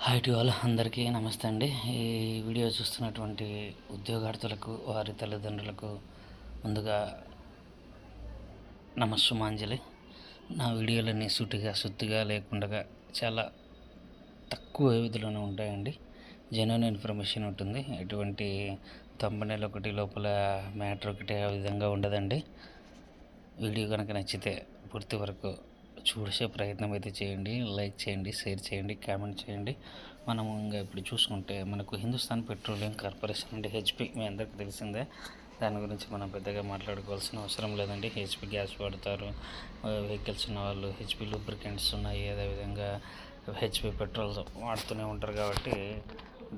Hi to all, అందరికీ నమస్తే అండి. ఈ వీడియో చూస్తున్నటువంటి ఉద్యోగార్థులకు, వారి తల్లిదండ్రులకు ముందుగా నమస్సుమాంజలి. నా వీడియోలన్నీ సూటిగా సుత్తిగా లేకుండా చాలా తక్కువ వ్యవధిలోనే ఉంటాయండి. జెన్యూన్ ఇన్ఫర్మేషన్ ఉంటుంది. ఎటువంటి థంబ్నెయిల్ ఒకటి లోపల మ్యాటర్ ఒకటి ఆ విధంగా ఉండదండి. వీడియో కనుక నచ్చితే పూర్తి వరకు చూసే ప్రయత్నం అయితే చేయండి. లైక్ చేయండి, షేర్ చేయండి, కామెంట్ చేయండి. మనము ఇంకా ఇప్పుడు చూసుకుంటే మనకు హిందుస్థాన్ పెట్రోలియం కార్పొరేషన్ అంటే హెచ్పి మీ అందరికీ తెలిసిందే. దాని గురించి మనం పెద్దగా మాట్లాడుకోవాల్సిన అవసరం లేదండి. హెచ్పి గ్యాస్ వాడతారు, వెహికల్స్ ఉన్న వాళ్ళు హెచ్పి లూబ్రికెంట్స్ ఉన్నాయి, అదేవిధంగా హెచ్పి పెట్రోల్ వాడుతూనే ఉంటారు. కాబట్టి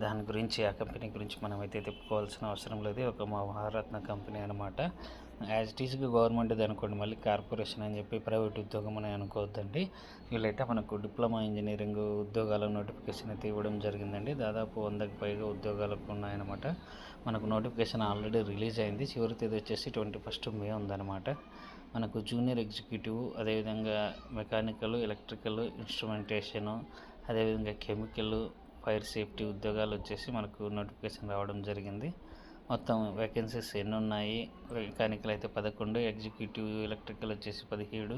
దాని గురించి, ఆ కంపెనీ గురించి మనమైతే చెప్పుకోవాల్సిన అవసరం లేదు. ఒక మా మహారత్న కంపెనీ అనమాట. యాజ్ ఇట్ ఈస్గా గవర్నమెంట్ది అనుకోండి, మళ్ళీ కార్పొరేషన్ అని చెప్పి ప్రైవేట్ ఉద్యోగం అని అనుకోవద్దండి. వీళ్ళైతే మనకు డిప్లొమా ఇంజనీరింగ్ ఉద్యోగాల నోటిఫికేషన్ అయితే ఇవ్వడం జరిగిందండి. దాదాపు 100కి పైగా ఉద్యోగాలకు ఉన్నాయన్నమాట. మనకు నోటిఫికేషన్ ఆల్రెడీ రిలీజ్ అయింది. చివరి తేదీ వచ్చేసి 21 మే ఉందన్నమాట. మనకు జూనియర్ ఎగ్జిక్యూటివ్, అదేవిధంగా మెకానికల్, ఎలక్ట్రికల్, ఇన్స్ట్రుమెంటేషను, అదేవిధంగా కెమికల్, ఫైర్ సేఫ్టీ ఉద్యోగాలు వచ్చేసి మనకు నోటిఫికేషన్ రావడం జరిగింది. మొత్తం వేకెన్సీస్ ఎన్ని ఉన్నాయి? మెకానికల్ అయితే 11, ఎగ్జిక్యూటివ్ ఎలక్ట్రికల్ వచ్చేసి 17,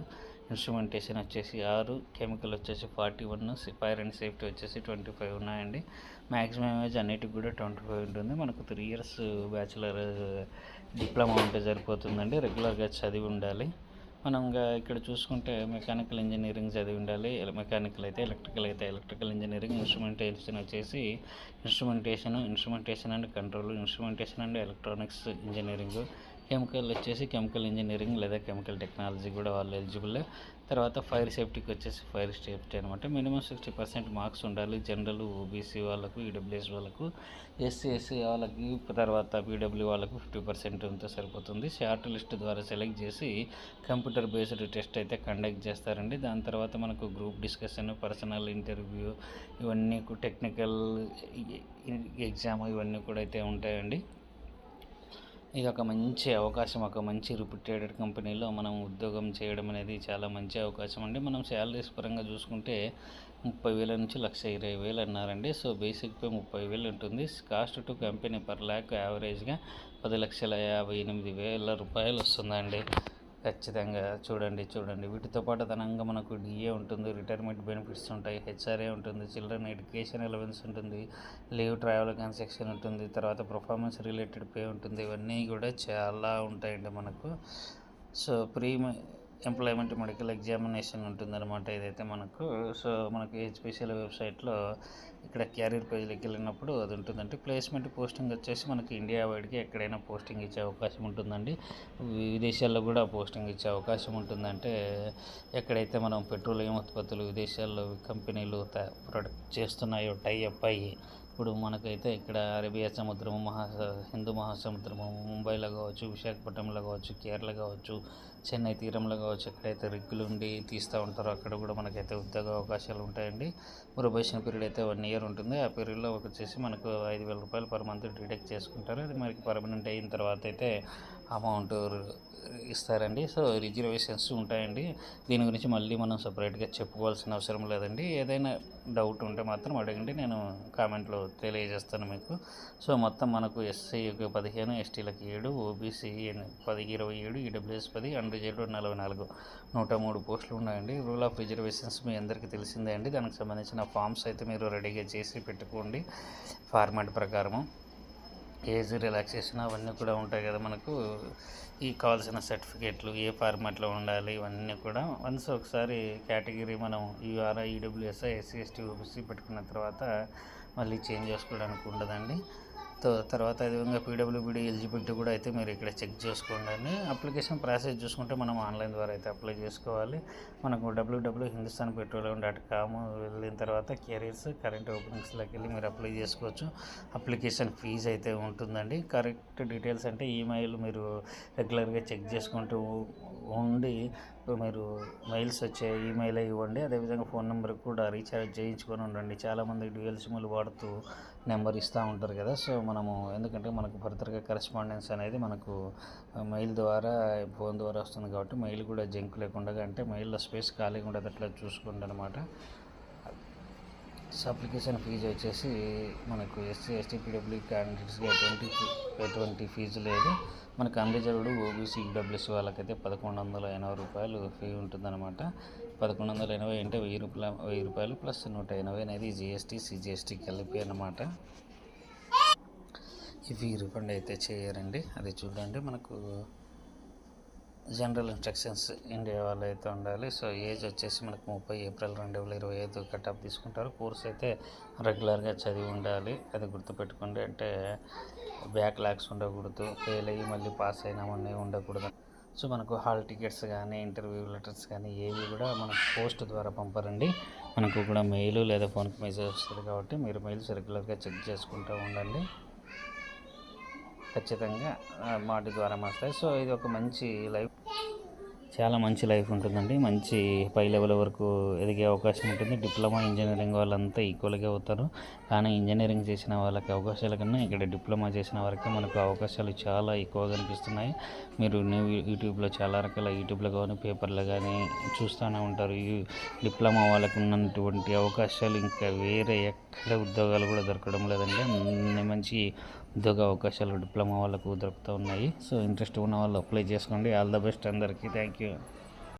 ఇన్స్ట్రుమెంటేషన్ వచ్చేసి 6, కెమికల్ వచ్చేసి 41, ఫైర్ అండ్ సేఫ్టీ వచ్చేసి 25 ఉన్నాయండి. మ్యాక్సిమం ఏజ్ అన్నిటికి కూడా 25 ఉంటుంది. మనకు 3 ఇయర్స్ బ్యాచిలర్ డిప్లొమా ఉంటే సరిపోతుందండి. రెగ్యులర్గా చదివి ఉండాలి. మనం ఇక్కడ చూసుకుంటే మెకానికల్ ఇంజనీరింగ్ చదివి ఉండాలి. మెకానికల్ అయితే ఎలక్ట్రికల్ ఇంజనీరింగ్, ఇన్స్ట్రుమెంటేషన్ వచ్చేసి instrumentation and control, instrumentation and electronics engineering, chemical వచ్చేసి కెమికల్ ఇంజనీరింగ్ లేదా కెమికల్ టెక్నాలజీ కూడా వాళ్ళు ఎలిజిబుల్. తర్వాత ఫైర్ సేఫ్టీకి వచ్చేసి ఫైర్ సేఫ్టీ అనమాట. మినిమం 60% మార్క్స్ ఉండాలి. జనరల్, ఓబీసీ వాళ్ళకు, ఈడబ్ల్యూఎస్ వాళ్ళకు, ఎస్సీ వాళ్ళకి, తర్వాత పీడబ్ల్యూ వాళ్ళకు 50% ఉంటే సరిపోతుంది. షార్ట్ లిస్ట్ ద్వారా సెలెక్ట్ చేసి కంప్యూటర్ బేస్డ్ టెస్ట్ అయితే కండక్ట్ చేస్తారండి. దాని తర్వాత మనకు గ్రూప్ డిస్కషన్, పర్సనల్ ఇంటర్వ్యూ, ఇవన్నీ టెక్నికల్ ఎగ్జామ్ ఇవన్నీ కూడా అయితే ఉంటాయండి. ఇది ఒక మంచి అవకాశం. ఒక మంచి రిప్యూటెడ్ కంపెనీలో మనం ఉద్యోగం చేయడం అనేది చాలా మంచి అవకాశం అండి. మనం శాలరీస్ పరంగా చూసుకుంటే 30,000 నుంచి 1,20,000 అన్నారండి. సో బేసిక్ పే 30,000 ఉంటుంది. Cost to company per lakh యావరేజ్గా 10,58,000 రూపాయలు వస్తుందండి. ఖచ్చితంగా చూడండి. వీటితో పాటు అదనంగా మనకు డిఏ ఉంటుంది, రిటైర్మెంట్ బెనిఫిట్స్ ఉంటాయి, హెచ్ఆర్ఏ ఉంటుంది, చిల్డ్రన్ ఎడ్యుకేషన్ అలవెన్స్ ఉంటుంది, లీవ్ ట్రావెల్ కన్సెక్షన్ ఉంటుంది, తర్వాత పర్ఫార్మెన్స్ రిలేటెడ్ పే ఉంటుంది. ఇవన్నీ కూడా చాలా ఉంటాయండి మనకు. సో ఎంప్లాయ్మెంట్ మెడికల్ ఎగ్జామినేషన్ ఉంటుందన్నమాట. ఇదైతే మనకు మనకి హెచ్పిసిఎల్ వెబ్సైట్లో ఇక్కడ క్యారియర్ పేజ్లోకి వెళ్ళినప్పుడు అది ఉంటుందండి. ప్లేస్మెంట్ పోస్టింగ్ వచ్చేసి మనకి ఇండియా వైడ్కి ఎక్కడైనా పోస్టింగ్ ఇచ్చే అవకాశం ఉంటుందండి. విదేశాల్లో కూడా పోస్టింగ్ ఇచ్చే అవకాశం ఉంటుందంటే, ఎక్కడైతే మనం పెట్రోలియం ఉత్పత్తులు విదేశాల్లో కంపెనీలు ప్రొడక్ట్ చేస్తున్నాయో టైఅప్ అయ్యి, ఇప్పుడు మనకైతే ఇక్కడ అరేబియా సముద్రము, హిందూ మహాసముద్రము, ముంబైలో కావచ్చు, విశాఖపట్నంలో కావచ్చు, కేరళ కావచ్చు, చెన్నై తీరంలో కావచ్చు, ఎక్కడైతే రిగ్గులు ఉండి తీస్తూ ఉంటారో అక్కడ కూడా మనకైతే ఉద్యోగ అవకాశాలు ఉంటాయండి. ప్రొబేషన్ పీరియడ్ అయితే 1 ఇయర్ ఉంటుంది. ఆ పీరియడ్లో వచ్చేసి మనకు 5,000 రూపాయలు పర్ మంత్ డిడక్ట్ చేసుకుంటారు. అది మనకి పర్మనెంట్ అయిన తర్వాత అయితే అమౌంట్ ఇస్తారండి. సో రిజర్వేషన్స్ ఉంటాయండి. దీని గురించి మళ్ళీ మనం సపరేట్గా చెప్పుకోవాల్సిన అవసరం లేదండి. ఏదైనా డౌట్ ఉంటే మాత్రం అడగండి, నేను కామెంట్లో తెలియజేస్తాను మీకు. సో మొత్తం మనకు ఎస్సీకి 15, ఎస్టీలకు 7, ఓబీసీ 27, ఈడబ్ల్యూఎస్ 10, అన్రిజర్వ్డ్ 44, 103 పోస్టులు ఉన్నాయండి. రూల్ ఆఫ్ రిజర్వేషన్స్ మీ అందరికీ తెలిసిందే అండి. దానికి సంబంధించిన ఫామ్స్ అయితే మీరు రెడీగా చేసి పెట్టుకోండి. ఫార్మాట్ ప్రకారము ఏజ్ రిలాక్సేషన్ అవన్నీ కూడా ఉంటాయి కదా మనకు. ఈ కావాల్సిన సర్టిఫికేట్లు ఏ ఫార్మాట్లో ఉండాలి ఇవన్నీ కూడా వన్స్ ఒకసారి కేటగిరీ మనం యూఆర్ఐ, ఈడబ్ల్యూఎస్ఐ, ఎస్సీ, ఎస్టీ, ఓబీసీ పెట్టుకున్న తర్వాత మళ్ళీ చేంజ్ చేసుకోవడానికి ఉండదండి. తర్వాత అదేవిధంగా పీడబ్ల్యూబీడీ ఎలిజిబిలిటీ కూడా అయితే మీరు ఇక్కడ చెక్ చేసుకోండి. అప్లికేషన్ ప్రాసెస్ చూసుకుంటే మనం ఆన్లైన్ ద్వారా అయితే అప్లై చేసుకోవాలి. మనకు www.hindustanpetroleum.com వెళ్ళిన తర్వాత కెరీర్స్, కరెంట్ ఓపెనింగ్స్లోకి వెళ్ళి మీరు అప్లై చేసుకోవచ్చు. అప్లికేషన్ ఫీజు అయితే ఉంటుందండి. కరెక్ట్ డీటెయిల్స్ అంటే ఈమెయిల్ మీరు రెగ్యులర్గా చెక్ చేసుకుంటూ ఉండి మీరు మెయిల్స్ వచ్చే ఈమెయిల్ ఇవ్వండి. అదేవిధంగా ఫోన్ నెంబర్ కూడా రీఛార్జ్ చేయించుకొని ఉండండి. చాలామంది డ్యూయల్ సిమ్లు వాడుతూ నెంబర్ ఇస్తూ ఉంటారు కదా. సో మనము ఎందుకంటే మనకు ఫర్దర్గా కరెస్పాండెన్స్ అనేది మనకు మెయిల్ ద్వారా, ఫోన్ ద్వారా వస్తుంది కాబట్టి మెయిల్ కూడా జంక్ లేకుండా, అంటే మెయిల్లో స్పేస్ ఖాళీగా ఉండదు, అట్లా చూసుకోండి అనమాట. సో అప్లికేషన్ ఫీజు వచ్చేసి మనకు ఎస్సీ ఎస్టీ పీడబ్ల్యూ క్యాండిడేట్స్కి ఎటువంటి ఫీజు లేదు. మనకు అన్రిజర్వ్డ్ ఓబీసీ ఈడబ్ల్యూఎస్ వాళ్ళకైతే 1180 రూపాయలు ఫీ ఉంటుందన్నమాట. 1180 అంటే 1000 రూపాయలు ప్లస్ 180 అనేది జిఎస్టీ సిజిఎస్టీ కలిపి అన్నమాట. ఈ ఫీ రిఫండ్ అయితే చేయరండి. అది చూడండి, మనకు జనరల్ ఇన్స్ట్రక్షన్స్ ఇండియా వాళ్ళు అయితే ఉండాలి. సో ఏజ్ వచ్చేసి మనకు 30 ఏప్రిల్ 2025 కట్ ఆఫ్ తీసుకుంటారు. కోర్స్ అయితే రెగ్యులర్గా చదివి ఉండాలి, అది గుర్తుపెట్టుకోండి. అంటే బ్యాక్లాగ్స్ ఉండకూడదు, ఫెయిల్ అయ్యి మళ్ళీ పాస్ అయినామని ఉండకూడదు. సో మనకు హాల్ టికెట్స్ కానీ ఇంటర్వ్యూ లెటర్స్ కానీ ఏవి కూడా మనకు పోస్ట్ ద్వారా పంపరండి. మనకు కూడా మెయిల్ లేదా ఫోన్కి మెసేజ్ వస్తుంది కాబట్టి మీరు మెయిల్స్ రెగ్యులర్గా చెక్ చేసుకుంటూ ఉండండి. ఖచ్చితంగా వాటి ద్వారా వస్తాయి. సో ఇది ఒక మంచి లైఫ్, చాలా మంచి లైఫ్ ఉంటుందండి. మంచి పై లెవెల్ వరకు ఎదిగే అవకాశం ఉంటుంది. డిప్లొమా ఇంజనీరింగ్ వాళ్ళంతా ఈక్వల్గా అవుతారు, కానీ ఇంజనీరింగ్ చేసిన వాళ్ళకి అవకాశాల కన్నా ఇక్కడ డిప్లొమా చేసిన వారికి మనకు అవకాశాలు చాలా ఎక్కువగా కనిపిస్తున్నాయి. మీరు యూట్యూబ్లో చాలా రకాల యూట్యూబ్లో కానీ పేపర్లో కానీ చూస్తూనే ఉంటారు. ఈ డిప్లొమా వాళ్ళకు ఉన్నటువంటి అవకాశాలు ఇంకా వేరే ఎక్కడ ఉద్యోగాలు కూడా దొరకడం లేదండి. అన్ని మంచి ఉద్యోగ అవకాశాలు డిప్లొమా వాళ్ళకు దొరుకుతూ ఉన్నాయి. సో ఇంట్రెస్ట్ ఉన్న వాళ్ళు అప్లై చేసుకోండి. ఆల్ ద బెస్ట్ అందరికీ. Thank you.